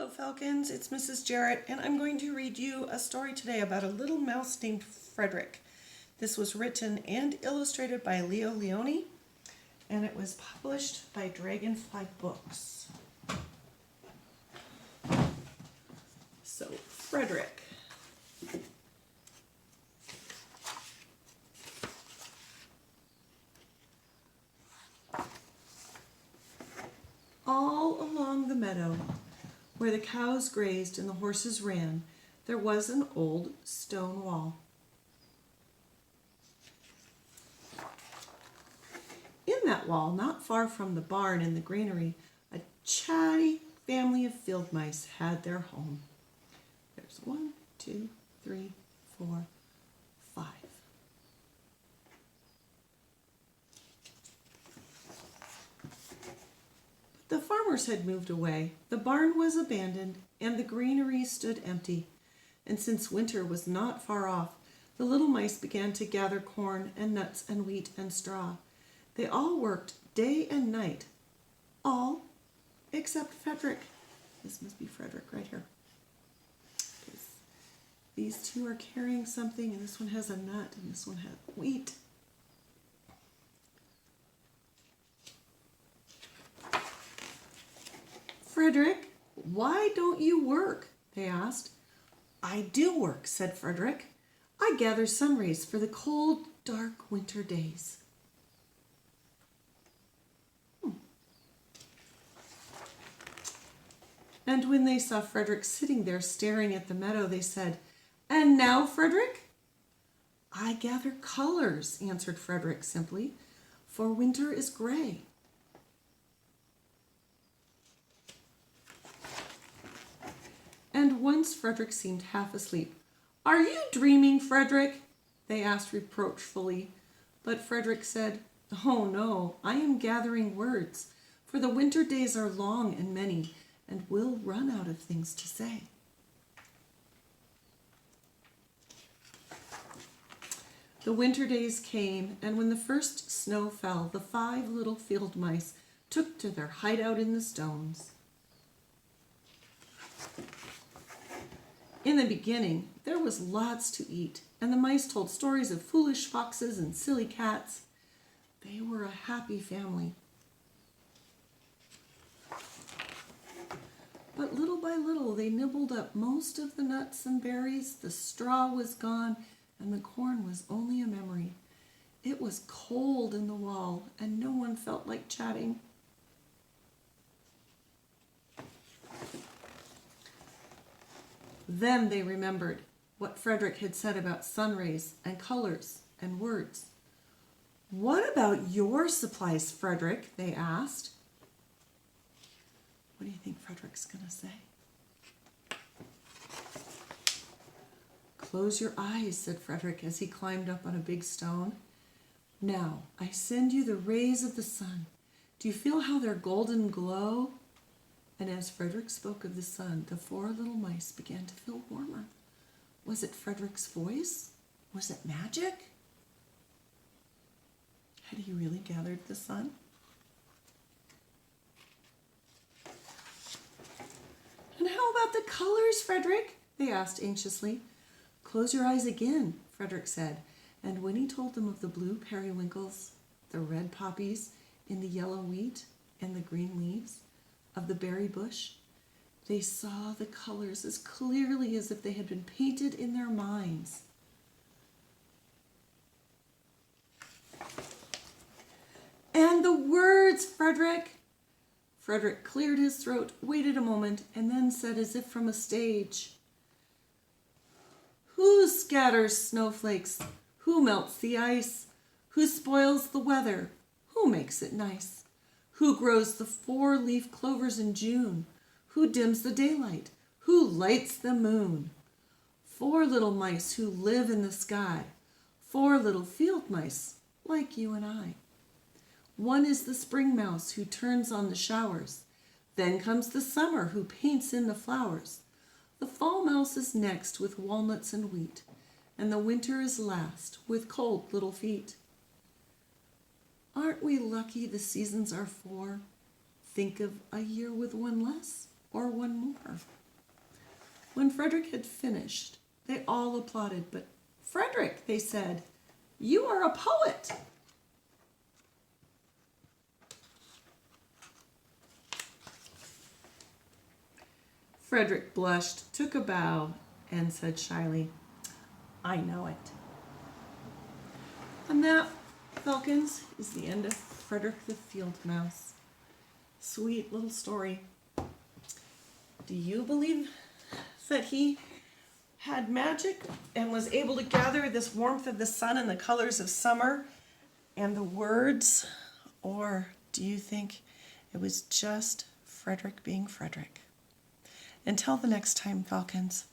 Hello, Falcons. It's Mrs. Jarrett, and I'm going to read you a story today about a little mouse named Frederick. This was written and illustrated by Leo Leone, and it was published by Dragonfly Books. So, Frederick. All along the meadow, where the cows grazed and the horses ran, there was an old stone wall. In that wall, not far from the barn and the granary, a chatty family of field mice had their home. There's 1, 2, 3, 4, 5. The farmers had moved away, the barn was abandoned, and the granary stood empty. And since winter was not far off, the little mice began to gather corn and nuts and wheat and straw. They all worked day and night, all except Frederick. This must be Frederick right here. These two are carrying something, and this one has a nut, and this one has wheat. Frederick, why don't you work? They asked. I do work, said Frederick. I gather sun rays for the cold, dark winter days. And when they saw Frederick sitting there staring at the meadow, they said, And now, Frederick? I gather colors, answered Frederick simply, for winter is gray. And once Frederick seemed half asleep. Are you dreaming, Frederick? They asked reproachfully. But Frederick said, Oh no, I am gathering words, for the winter days are long and many, and we'll run out of things to say. The winter days came, and when the first snow fell, the 5 little field mice took to their hideout in the stones. In the beginning, there was lots to eat, and the mice told stories of foolish foxes and silly cats. They were a happy family. But little by little, they nibbled up most of the nuts and berries, the straw was gone, and the corn was only a memory. It was cold in the wall, and no one felt like chatting. Then they remembered what Frederick had said about sun rays and colors and words. What about your supplies, Frederick? They asked. What do you think Frederick's going to say? Close your eyes, said Frederick as he climbed up on a big stone. Now, I send you the rays of the sun. Do you feel how their golden glow? And as Frederick spoke of the sun, the 4 little mice began to feel warmer. Was it Frederick's voice? Was it magic? Had he really gathered the sun? And how about the colors, Frederick? They asked anxiously. Close your eyes again, Frederick said. And when he told them of the blue periwinkles, the red poppies, in the yellow wheat and the green leaves of the berry bush, they saw the colors as clearly as if they had been painted in their minds. And the words, Frederick! Frederick cleared his throat, waited a moment, and then said as if from a stage, Who scatters snowflakes? Who melts the ice? Who spoils the weather? Who makes it nice? Who grows the 4-leaf clovers in June? Who dims the daylight? Who lights the moon? 4 little mice who live in the sky. 4 little field mice like you and I. One is the spring mouse who turns on the showers. Then comes the summer who paints in the flowers. The fall mouse is next with walnuts and wheat. And the winter is last with cold little feet. Aren't we lucky the seasons are 4? Think of a year with one less, or one more. When Frederick had finished, they all applauded. But Frederick, they said, you are a poet. Frederick blushed, took a bow, and said shyly, I know it. And that, Falcons, is the end of Frederick the Field Mouse. Sweet little story. Do you believe that he had magic and was able to gather this warmth of the sun and the colors of summer and the words? Or do you think it was just Frederick being Frederick? Until the next time, Falcons,